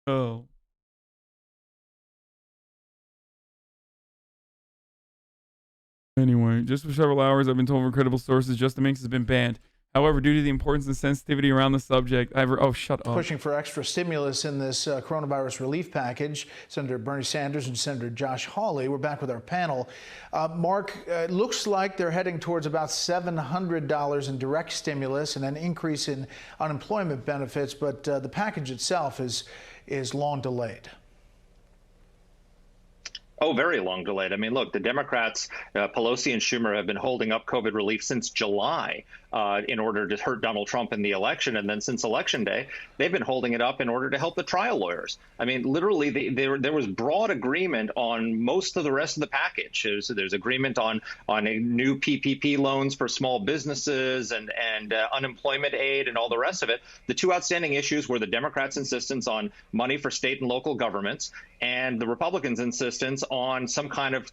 Oh. Anyway, just for several hours, I've been told from credible sources Justin Minks has been banned. However, due to the importance and sensitivity around the subject, oh, shut up. Pushing for extra stimulus in this coronavirus relief package. Senator Bernie Sanders and Senator Josh Hawley. We're back with our panel. Mark, it looks like they're heading towards about $700 in direct stimulus and an increase in unemployment benefits, but the package itself is long delayed. Oh, very long delayed. I mean, look, the Democrats, Pelosi and Schumer, have been holding up COVID relief since July in order to hurt Donald Trump in the election. And then since Election Day, they've been holding it up in order to help the trial lawyers. I mean, literally, there was broad agreement on most of the rest of the package. So there's agreement on a new PPP loans for small businesses and unemployment aid and all the rest of it. The two outstanding issues were the Democrats' insistence on money for state and local governments and the Republicans' insistence on some kind of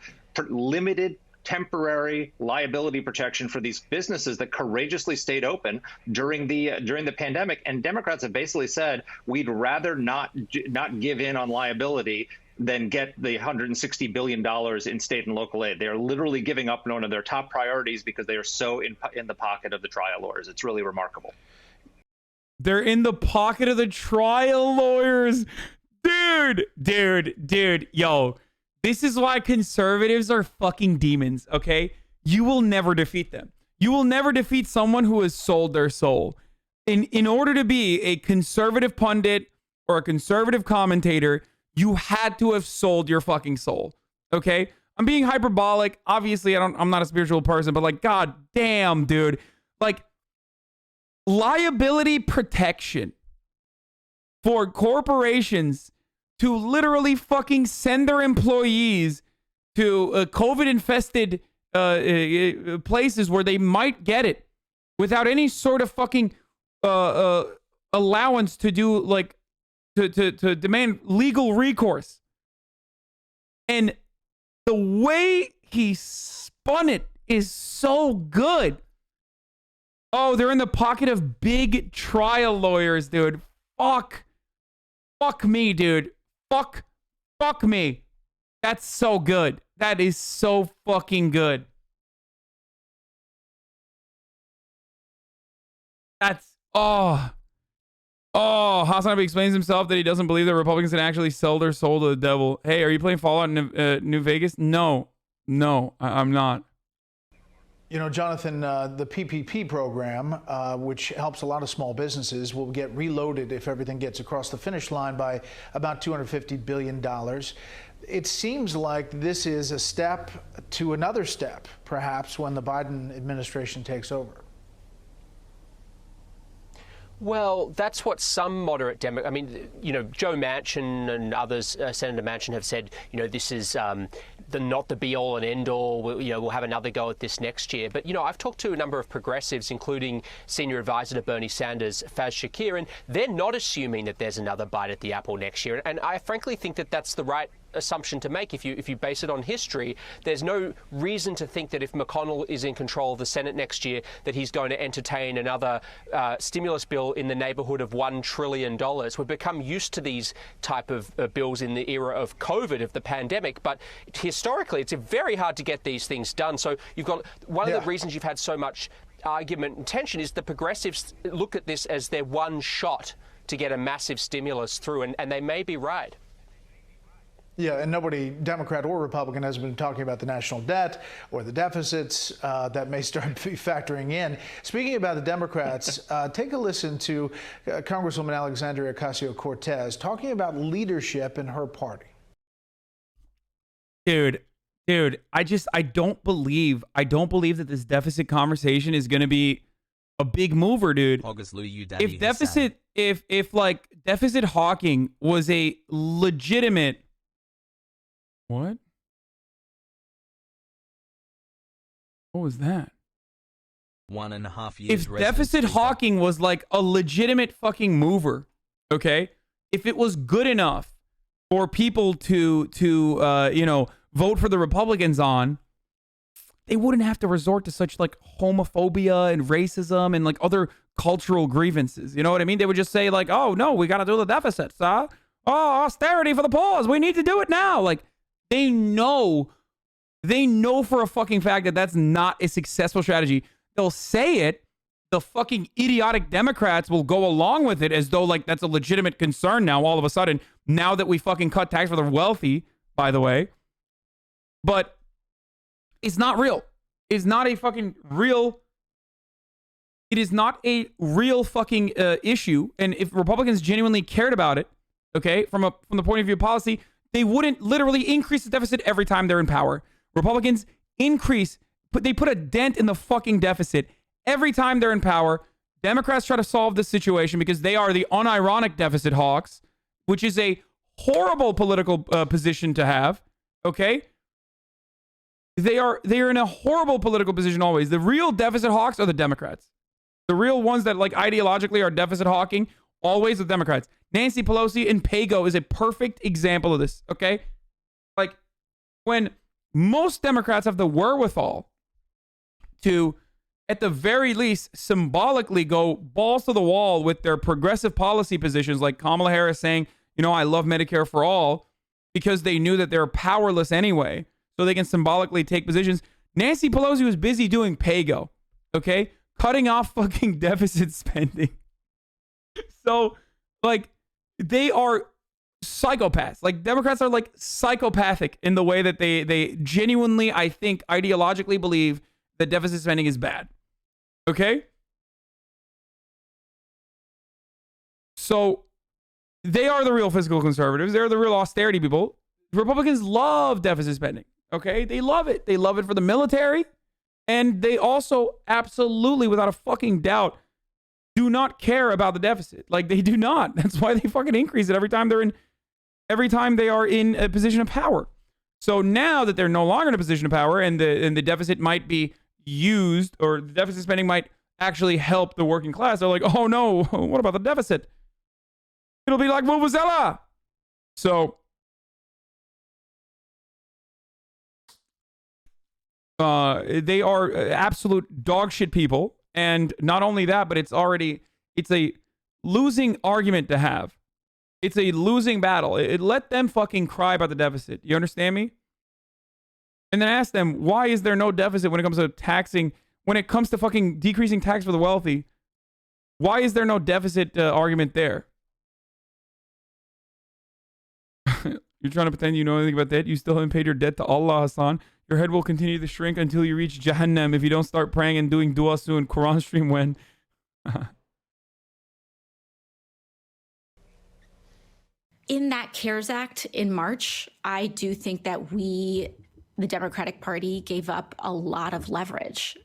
limited temporary liability protection for these businesses that courageously stayed open during the pandemic. And Democrats have basically said, we'd rather not give in on liability than get the $160 billion in state and local aid. They are literally giving up one of their top priorities because they are so in the pocket of the trial lawyers. It's really remarkable. They're in the pocket of the trial lawyers. Dude, yo, this is why conservatives are fucking demons, okay? You will never defeat them. You will never defeat someone who has sold their soul. In order to be a conservative pundit or a conservative commentator, you had to have sold your fucking soul, okay? I'm being hyperbolic. Obviously, I'm not a spiritual person, but like, god damn, dude. Like, liability protection for corporations to literally fucking send their employees to COVID-infested places where they might get it without any sort of fucking allowance to do, like, to demand legal recourse. And the way he spun it is so good. Oh, they're in the pocket of big trial lawyers, dude. Fuck me, dude. Fuck me. That's so good. That is so fucking good. That's Hasanabi explains himself that he doesn't believe that Republicans can actually sell their soul to the devil. Hey, are you playing Fallout in New Vegas? No, I'm not. You know, Jonathan, the PPP program, which helps a lot of small businesses, will get reloaded if everything gets across the finish line by about $250 billion. It seems like this is a step to another step, perhaps, when the Biden administration takes over. Well, that's what some moderate Democrats, I mean, you know, Joe Manchin and others, Senator Manchin, have said, you know, this is not the be-all and end-all. We'll have another go at this next year. But, you know, I've talked to a number of progressives, including senior advisor to Bernie Sanders, Faz Shakir, and they're not assuming that there's another bite at the apple next year. And I frankly think that that's the right assumption to make. If you base it on history, there's no reason to think that if McConnell is in control of the Senate next year, that he's going to entertain another stimulus bill in the neighborhood of $1 trillion. We've become used to these type of bills in the era of COVID, of the pandemic, but historically it's very hard to get these things done. So you've got one of the reasons you've had so much argument and tension is the progressives look at this as their one shot to get a massive stimulus through, and they may be right. Yeah, and nobody, Democrat or Republican, has been talking about the national debt or the deficits that may start factoring in. Speaking about the Democrats, take a listen to Congresswoman Alexandria Ocasio-Cortez talking about leadership in her party. Dude, I don't believe that this deficit conversation is going to be a big mover, dude. If deficit hawking was a legitimate What was that? 1.5 years. If deficit hawking was like a legitimate fucking mover, okay? If it was good enough for people to vote for the Republicans on, they wouldn't have to resort to such like homophobia and racism and like other cultural grievances. You know what I mean? They would just say like, oh no, we got to do the deficits, huh? Oh, austerity for the poor. We need to do it now. Like, They know for a fucking fact that that's not a successful strategy. They'll say it. The fucking idiotic Democrats will go along with it as though like that's a legitimate concern now all of a sudden, now that we fucking cut tax for the wealthy, by the way. But it's not real. It's not a fucking real. It is not a real fucking issue. And if Republicans genuinely cared about it, okay, from the point of view of policy, they wouldn't literally increase the deficit every time they're in power. Republicans they put a dent in the fucking deficit every time they're in power. Democrats try to solve this situation because they are the unironic deficit hawks, which is a horrible political position to have. Okay, they are in a horrible political position always. The real deficit hawks are the Democrats. The real ones that like ideologically are deficit hawking, always the Democrats. Nancy Pelosi and Pogo is a perfect example of this, okay? Like, when most Democrats have the wherewithal to, at the very least, symbolically go balls to the wall with their progressive policy positions, like Kamala Harris saying, I love Medicare for all, because they knew that they're powerless anyway, so they can symbolically take positions. Nancy Pelosi was busy doing Pogo, okay? Cutting off fucking deficit spending. So, like, they are psychopaths. Like, Democrats are like psychopathic in the way that they genuinely, I think, ideologically believe that deficit spending is bad. Okay? So, they are the real fiscal conservatives. They're the real austerity people. Republicans love deficit spending. Okay? They love it. They love it for the military. And they also absolutely, without a fucking doubt, do not care about the deficit. Like, they do not. That's why they fucking increase it every time they are in a position of power. So now that they're no longer in a position of power and the deficit might be used, or the deficit spending might actually help the working class, they're like, oh no, what about the deficit? It'll be like Vuvuzela. So they are absolute dog shit people. And not only that, but it's a losing argument to have. It's a losing battle. Let them fucking cry about the deficit. You understand me? And then ask them, why is there no deficit when it comes to taxing, when it comes to fucking decreasing tax for the wealthy? Why is there no deficit argument there? You're trying to pretend you know anything about that? You still haven't paid your debt to Allah, Hassan. Your head will continue to shrink until you reach Jahannam if you don't start praying and doing dua soon. Quran stream when? In that CARES Act in March, I do think that the Democratic Party, gave up a lot of leverage.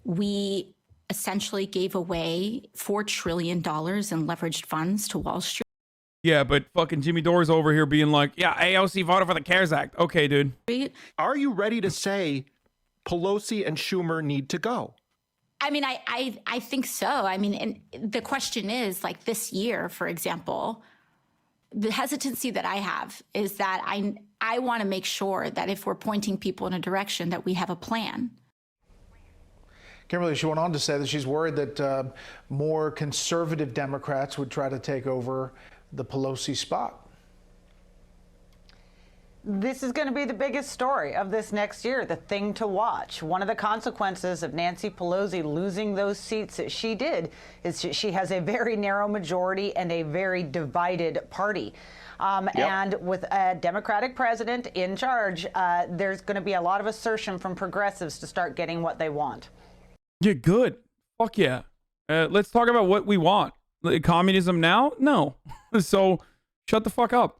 We essentially gave away $4 trillion in leveraged funds to Wall Street. Yeah, but fucking Jimmy Dore's over here being like, yeah, AOC voted for the CARES Act. Okay, dude. Are you ready to say Pelosi and Schumer need to go? I mean, I think so. I mean, and the question is, like, this year, for example, the hesitancy that I have is that I want to make sure that if we're pointing people in a direction, that we have a plan. Kimberly, she went on to say that she's worried that more conservative Democrats would try to take over the Pelosi spot. This is going to be the biggest story of this next year, the thing to watch. One of the consequences of Nancy Pelosi losing those seats that she did is she has a very narrow majority and a very divided party. And with a Democratic president in charge, there's going to be a lot of assertion from progressives to start getting what they want. Yeah, good. Fuck yeah. Let's talk about what we want. Communism now? No. So shut the fuck up.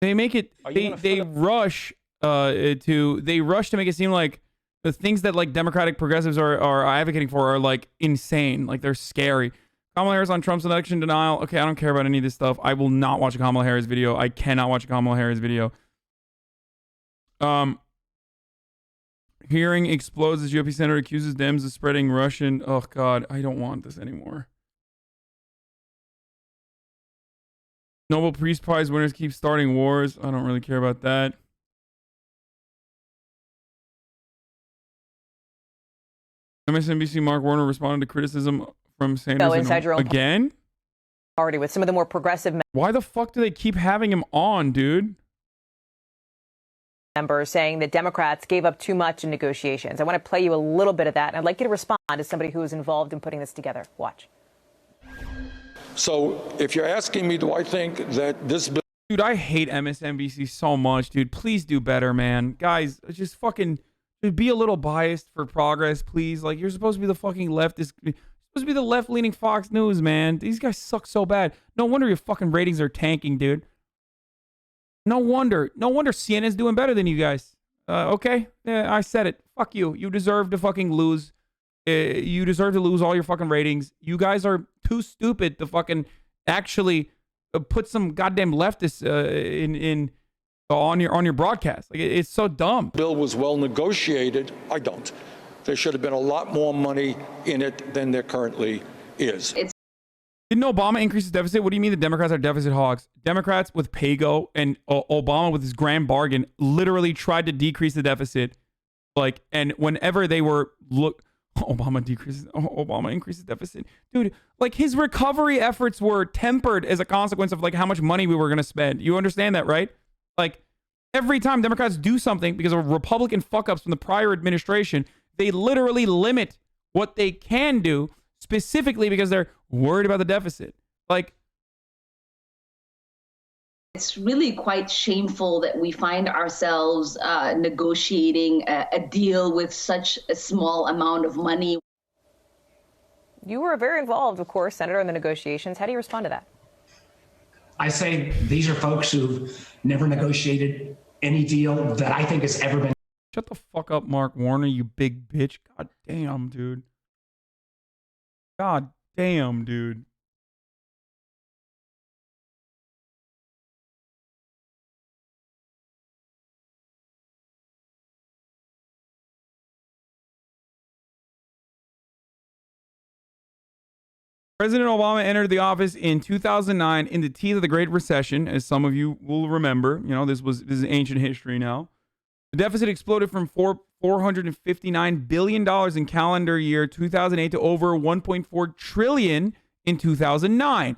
They make it. They rush to make it seem like the things that like Democratic progressives are advocating for are like insane, like they're scary. Kamala Harris on Trump's election denial. Okay, I don't care about any of this stuff. I will not watch a Kamala Harris video. I cannot watch a Kamala Harris video. Hearing explodes as GOP senator accuses Dems of spreading Russian. Oh God, I don't want this anymore. Nobel Peace Prize winners keep starting wars. I don't really care about that. MSNBC Mark Warner responded to criticism from Sanders inside your own again. Already with some of the more progressive Why the fuck do they keep having him on, dude? members saying that Democrats gave up too much in negotiations. I want to play you a little bit of that, and I'd like you to respond as somebody who was involved in putting this together. Watch. So if you're asking me, do I think that this bill... Dude, I hate MSNBC so much, dude. Please do better, man. Guys, just fucking be a little biased for progress, please. Like, you're supposed to be the fucking leftist. You're supposed to be the left-leaning Fox News, man. These guys suck so bad. No wonder your fucking ratings are tanking, dude. No wonder CNN's doing better than you guys. Okay? Yeah, I said it. Fuck you. You deserve to fucking lose. You deserve to lose all your fucking ratings. You guys are too stupid to fucking actually put some goddamn leftists on your broadcast. Like, it's so dumb. Bill was well negotiated. I don't. There should have been a lot more money in it than there currently is. Didn't Obama increase his deficit? What do you mean the Democrats are deficit hogs? Democrats with Pago and Obama with his grand bargain literally tried to decrease the deficit. Like, and whenever they were Obama increases deficit. Dude, like his recovery efforts were tempered as a consequence of like how much money we were going to spend. You understand that, right? Like every time Democrats do something because of Republican fuck-ups from the prior administration, they literally limit what they can do specifically because they're worried about the deficit. Like, it's really quite shameful that we find ourselves negotiating a deal with such a small amount of money. You were very involved, of course, Senator, in the negotiations. How do you respond to that? I say these are folks who've never negotiated any deal that I think has ever been. Shut the fuck up, Mark Warner, you big bitch. God damn, dude. God damn, dude. President Obama entered the office in 2009 in the teeth of the Great Recession, as some of you will remember. You know, this is ancient history now. The deficit exploded from $459 billion in calendar year 2008 to over $1.4 trillion in 2009.